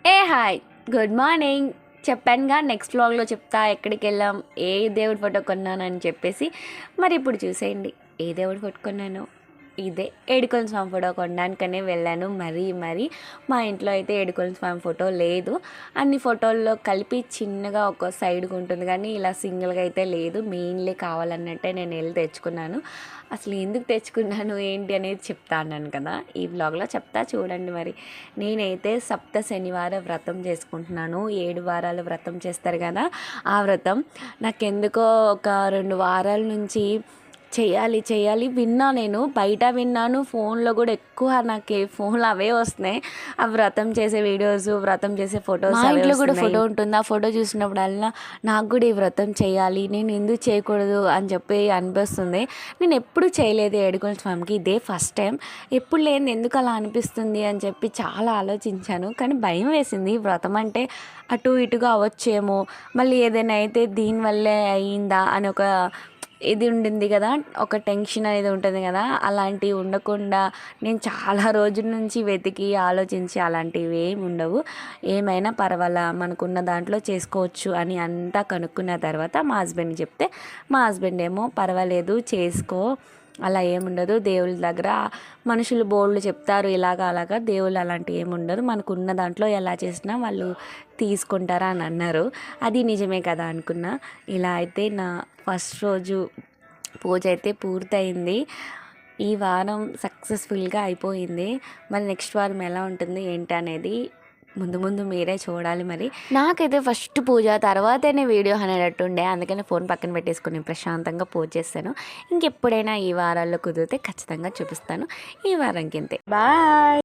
Hi good morning. చెప్పానుగా next వ్లాగ్లో చెప్తా ఎక్కడికి వెళ్ళాం, ఏ దేవుడి ఫోటో కొన్నానని చెప్పేసి. మరి ఇప్పుడు చూసేయండి ఏ దేవుడి ఫోటో కొన్నాను. ఇదే ఏడుకొండ స్వామి ఫోటో కొనడానికనే వెళ్ళాను. మరీ మా ఇంట్లో అయితే ఏడుకొండ స్వామి ఫోటో లేదు. అన్ని ఫోటోల్లో కలిపి చిన్నగా ఒక సైడ్గా ఉంటుంది, కానీ ఇలా సింగిల్గా అయితే లేదు. మెయిన్లీ కావాలన్నట్టే నేను వెళ్ళి తెచ్చుకున్నాను. అసలు ఎందుకు తెచ్చుకున్నాను ఏంటి అనేది చెప్తా అన్నాను కదా, ఈ బ్లాగ్లో చెప్తా చూడండి. మరి నేనైతే సప్త శనివార వ్రతం చేసుకుంటున్నాను. 7 వారాలు వ్రతం చేస్తారు కదా, ఆ వ్రతం నాకెందుకో ఒక 2 వారాల నుంచి చేయాలి విన్నా. నేను బయట విన్నాను, ఫోన్లో కూడా ఎక్కువ నాకు ఫోన్లో అవే వస్తున్నాయి. ఆ వ్రతం చేసే వీడియోస్, వ్రతం చేసే ఫొటోస్. మా ఇంట్లో కూడా ఫోటో ఉంటుంది. ఆ ఫోటో చూసినప్పుడల్లా నాకు కూడా ఈ వ్రతం చేయాలి, నేను ఎందుకు చేయకూడదు అని చెప్పి అనిపిస్తుంది. నేను ఎప్పుడు చేయలేదు ఏడుకొండ స్వామికి, ఇదే ఫస్ట్ టైం. ఎప్పుడు లేని ఎందుకు అలా అనిపిస్తుంది అని చెప్పి చాలా ఆలోచించాను. కానీ భయం వేసింది. వ్రతం అంటే అటు ఇటుగా అవ్వచ్చేమో, మళ్ళీ ఏదైనా అయితే దీనివల్లే అయ్యిందా అని ఒక ఇది ఉండింది కదా, ఒక టెన్షన్ అనేది ఉంటుంది కదా. అలాంటివి ఉండకుండా నేను చాలా రోజుల నుంచి వెతికి ఆలోచించి అలాంటివి ఏమి ఉండవు, ఏమైనా పర్వాలా మనకున్న దాంట్లో చేసుకోవచ్చు అని అంతా కనుక్కున్న తర్వాత మా హస్బెండ్కి చెప్తే, మా హస్బెండ్ ఏమో పర్వాలేదు చేసుకో, అలా ఏముండదు, దేవుళ్ళ దగ్గర మనుషులు బోల్డ్ చెప్తారు ఇలాగా అలాగా, దేవుళ్ళు అలాంటివి ఏముండదు, మనకున్న దాంట్లో ఎలా చేసినా వాళ్ళు తీసుకుంటారా అని అన్నారు. అది నిజమే కదా అనుకున్నా. ఇలా అయితే నా ఫస్ట్ రోజు పూజ అయితే పూర్తయింది. ఈ వారం సక్సెస్ఫుల్గా అయిపోయింది. మరి నెక్స్ట్ వారం ఎలా ఉంటుంది ఏంటి అనేది ముందు మీరే చూడాలి. మరి నాకైతే ఫస్ట్ పూజ తర్వాతనే వీడియో అనేటట్టుండే, అందుకని ఫోన్ పక్కన పెట్టేసుకుని ప్రశాంతంగా పూజ చేస్తాను. ఇంకెప్పుడైనా ఈ వారాల్లో కుదిరితే ఖచ్చితంగా చూపిస్తాను. ఈ వారంకి ఇంతే, బాయ్.